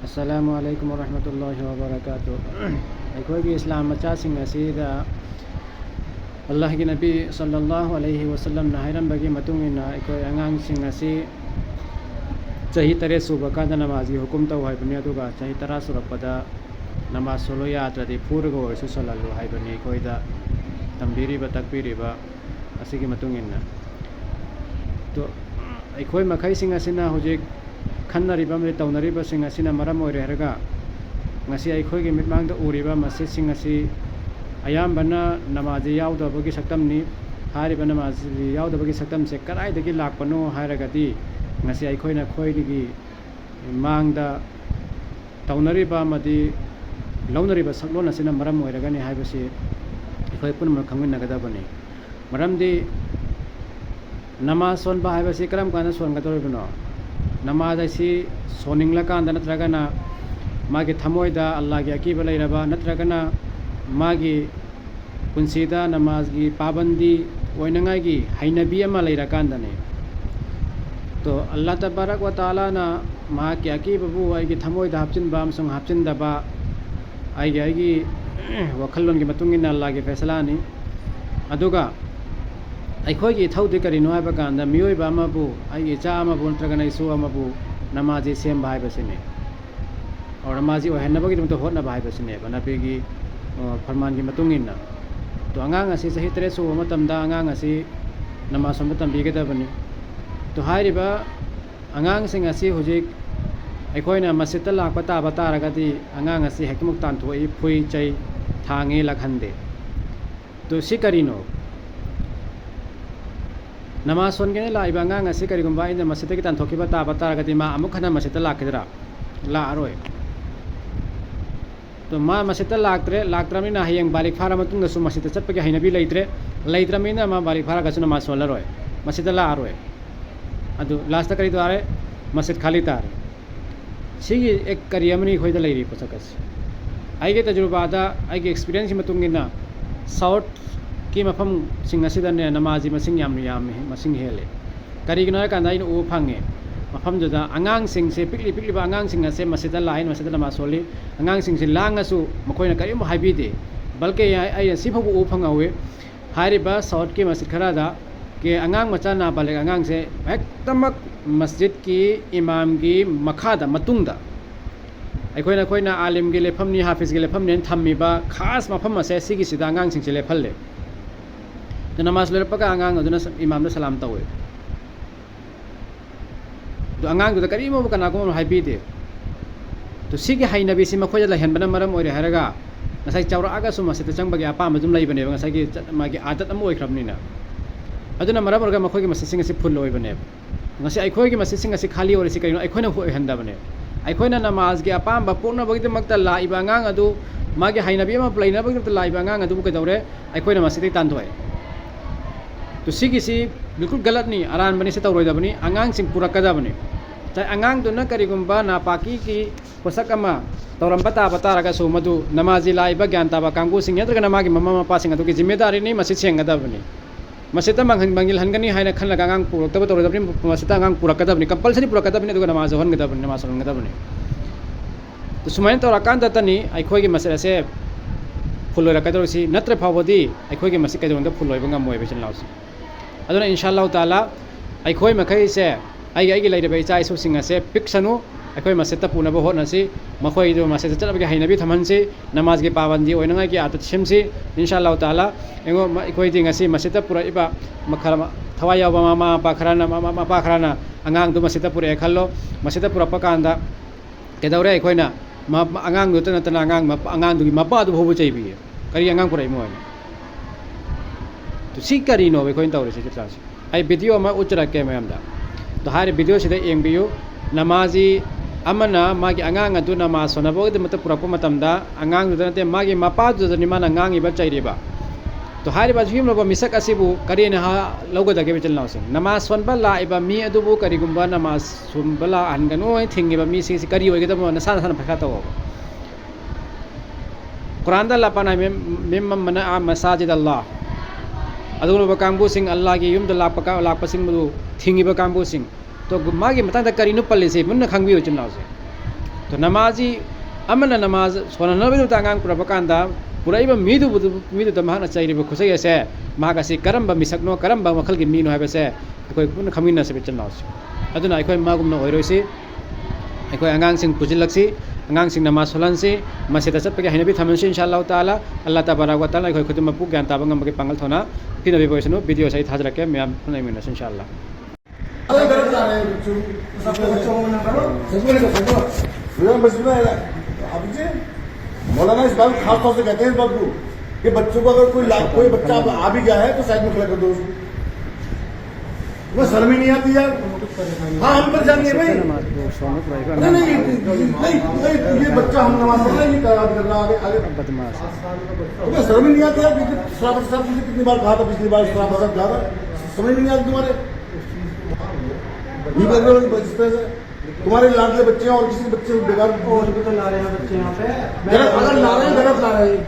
السلام علیکم ورحمۃ اللہ وبرکاتہ. ایکھوئی اسلام مچاسing asida اللہ کی نبی صلی اللہ علیہ وسلم نہائرمبگی متونگنا ایکھوئی انگانسing asi چہی 13 سوبہ کاندا نمازی حکم تو ہائبنی ادوگا چہی 10 سورپدا نماز سولو یادرادی پورگا اورسو سولالو ہائبنی ایکھوئیدا تمبیریبا تکبیریبا اسیگی متونگنا تو ایکھوئی مکھائیسing asina hojik کھنریبا میں تونریبا سنگ اسینا مرم اویرہرگا ngasi ایکھوئی متمانگدا اوریبا مسجدسing asi ayambana namazi yaudabagi saktamni hariba namazi yaudabagi saktamse karaidagi lakpano hairagadi ngasi aikhoina khoidigi mangda taunariba amadi launariba saklon asina maram oiragani haibasi ikhoi punma khangminagadabani maramdi namaz sonba haibasi karam kana songadoribano namaz asi soninglakanda natragana magi thamoida Allah gi akiba leiraba natragana magi punsida namaz gi pabandi oinangai gi hainabi ama leirakandane to Allah tabarak wa taala na ma ki akiba bu ai gi thamoida hapchin ba amsung hapchin daba ai gi wakhallon gi matungina Allah gi faisala ni aduga aikhoi gi thaudi karino haiba kanda miyoi ba ma bu ai gi cha ama bu natragana isu ama bu namazi sem bhai basine aur namazi ohenabagi dum to hotna bhai basine banapi gi فرمان کی متونگنا تو انگانگ اسی چہی 13 سوبہ متمدا انگانگ اسی نماز سنبہ تمبیگدبنی تو ہائربا انگانسing asi hojik ایکھوئنا مسجدتا لاکپا تابا تارگدی انگانگ اسی ہیکمک تانتھوئی پھوئی چئی تھانگے لکھندے تو سی کرینو نماز سنگنے لائبا انگانگ اسی کریگمبا ان مسجدتا کی تانتھوکیبا تابا تارگدی ما امک کھنا مسجدتا لاکدرا لا اروئے تو ما مسجدتا لاکترمنا ہینگ بالک فارا متونگسو مسجدتا چتپگی ہینبی لیترمنا ما بالک فارا گسو نماز سولروئے مسجدتا لا اروئے ادو لاستا کری دوارے مسجد خالی تارے سیگی ایک کریمنی کھوئیدا لیری پسکس آئی گے تجربہ دا آئی گے ایکسپیرینس متونگنا ساؤتھ کی مفہم سنگ اسیدنے نمازی مسنگ مسنگ ہیلے کریگنو ہے کاندائن او پھنگے مفہم جو دا انگانسing سے پکلی با انگانسing سے مسجدتا لائن مسجدتا نماز سولی انگانسing سے لانگسو مکھوئنا کریم ہائبی دے بلکہ یہ سیفو او پھنگا ہوئے ہائربا ساؤتھ کی مسجد کھرا دا کہ انگانگ مچا نا بالک انگانگ سے ایکتمک مسجد کی امام کی مکھادا متونگدا ایکھوئنا عالم کی لیفمنی حافظ کی لیفمنی تھمیبا خاص مفہم اسے سیگی سیدا انگانسing سے لیفلے تو نماز لرپکا انگانگ ادنا امام دا سلام تا ہوئے تو انگانگ دا کریم او کناکو ہائبی دے تو سیگی ہائی نبی سی مکھوئا لہنبنا مرم اوری ہرگا نسائی چاورا آگا سو مسجد چنگبگی اپا مدوم لائبنے نسائی ماگی عادت امو اکربنینا ادنا مرم ورگا مکھوئی مسجدسing اسی پھول لوئبنے نسی ایکھوئی کی مسجدسing اسی خالی اوری سی کرینو ایکھوئنا ہوئی ہندبنے ایکھوئنا نماز کی اپا بپورنا بگی مکتا لائبا انگانگ ادو ماگی ہائی نبی اما پلائنا بگی لائبا انگانگ ادو بکی دورے ایکھوئنا مسجدی تاندوئے تو سیگی سی بالکل غلط نہیں اران بنی سے توروئی دبنی انگانسing پورا کدا بنی چاہے انگانگ دو نہ کریگمبا ناپاکی کی پسک اما تورمبا تابا تارگا سو مدو نمازی لائبا گیان تابا کانگوسing یادرگا نماگی مما مپاسing ادو کی ذمہ داری نہیں مسجد سینگدا بنی مسجدتا منگل ہنگنی ہائنا کھنلگا انگانگ پورکتبا توروئی دبنی مسجدتا انگانگ پورا کدا بنی کمپلسری پورا کدا بنی ادوگا نماز ہنگدا بنی نماز ہنگدا بنی تو سمائن توراکان دتنی ایکھوئی کی مسجد سے پھول لوئی رکھا سی نتر پھاوبدی ایکھوئی کی مسجد کدونگا پھول لوئی بنگا موئی بچن لاؤسی ادونا انشاءاللہ تعالی ایکھوئی مکھئی سے آئی لیربا اچا اسوسing سے پکسنو ایکھوئی مسجدتا پونبا ہونسی مکھوئی جو مسجد چلبگی ہائنبی تھمنسی نماز کی پابندی اویننگا کی عادت شمسی انشاءاللہ تعالی ایکھوئی دی ngasi مسجدتا پورا ایبا مکھرما تھوائی یاوبا ماما پا کھرانا انگانگ دو مسجدتا پورا ایکھلو مسجدتا پورا پکاندا کیدورے ایکھوئنا انگانگ دو تنتنا انگانگ دو مپا دو بھوبو چاہیے کری انگانگ پورا ایمو تو سی کرینو ایکھوئن توری سی چتراسی آئی ویڈیو ما اچرکے میامدا تو ہر ویڈیو سیدہ اینگبیو نمازی امنا ماگی انگانگ ادو نماز سونبوگی مت پورکو متمدا انگانگ دو نتے ماگی مپا دو نمان انگانگ با چایریبا تو ہر بازویم لوگو مسک اسیبو کرین ہا لوگو دگے بچلنا سن نماز سونبا لائبا می ادوبو کریگمبا نماز سونبلا ہنگنو تھنگیبا می سی کری اوگیدبو نسان سان پھکاتا ہو قرآن دا اللہ پانا ممن منع مساجد اللہ ادوگو کانگوسing اللہ کی یم دا لاکپسing مدو تھنگیبا کانگوسing تو ماگی متان دا کرینو پلے سے من کھنگبیو چناو سے تو نمازی امن نماز سونا نبی تو آنگان پورا پکاندا پورا ایبا میدو مہانا چاہیے خوشی ایسے مہاگاسی کرم مسکنو کرم مخل کی مینو ہے سے اکوئی پورا خمین سے چل ادنا اکوئی ماگمنا ہوئروسی اکوئی انگان سنگ پوجلکسی انگان سنگ نماز سولنسی مسجد چت پہ ہینبی تھمنسی انشاءاللہ تعالی اللہ تبارک و تعالی اکوئی خدمت پو گیان تابنگم بگی پانگل تھونا پھر نبی بوئسنو ویڈیو سہی حاضر رکھے میں اپنے منس انشاءاللہ مولانا اس بات خاص طور سے کہتے ہیں اس بات کو کہ بچوں کو اگر کوئی بچہ آ بھی گیا ہے تو سائڈ میں کھڑا کر دو اس کو. وہ شرم ہی نہیں آتی یار. ہاں ہم پر جانیے بھائی نہیں یہ بچہ ہم نماز پڑھ رہے ہیں یہ آگے شرم ہی نہیں آتی یار. شرافت صاحب مجھے کتنی بار کہا تھا پچھلی بار شرافت صاحب کہا تھا سمجھ نہیں آتی تمہارے یہ کر رہے ہو اس طرح سے تمہارے لاڈلے بچے ہیں اور کسی بچے بیکار لا رہے ہیں بچے یہاں پہ غلط لا رہے ہیں غلط لا رہے ہیں.